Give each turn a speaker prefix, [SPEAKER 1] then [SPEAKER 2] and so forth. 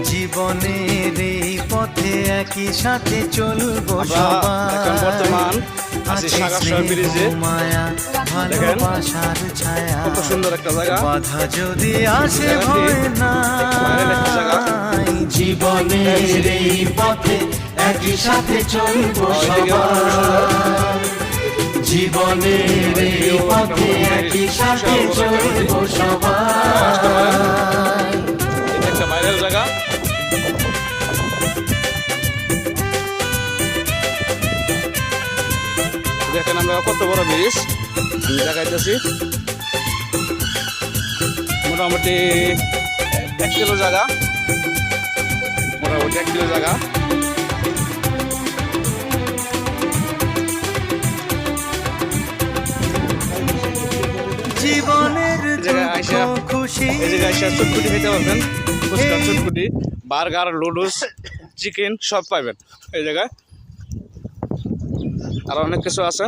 [SPEAKER 1] জীবনের এই পথে একই সাথে চলবো সবাই।
[SPEAKER 2] এখন বর্তমান আছি সাগারসহ ব্রিজে।
[SPEAKER 1] মায়া ভালোবাসার ছায়া,
[SPEAKER 2] কত সুন্দর একটা জায়গা।
[SPEAKER 1] বাধা যদি আসে ভয় নাই। জীবনের এই পথে একই সাথে চলবো সবাই। জীবনের এই পথে একই সাথে চলবো সবাই।
[SPEAKER 2] এটা একটা ভাইরাল জায়গা। দেখেন আমরা কত বড় ব্রিজ দেখাইতেছি। মোটামুটি 1 কিলো জায়গা, মোটামুটি 1 কিলো জায়গা।
[SPEAKER 1] জীবনের খুশি
[SPEAKER 2] এই জায়গায় এসে চটপটি খেতে পারবেন। ফুচকা, চটপটি, বার্গার, লুডুস, চিকেন সব পাবেন এই জায়গায়। আর অনেক কিছু আছে।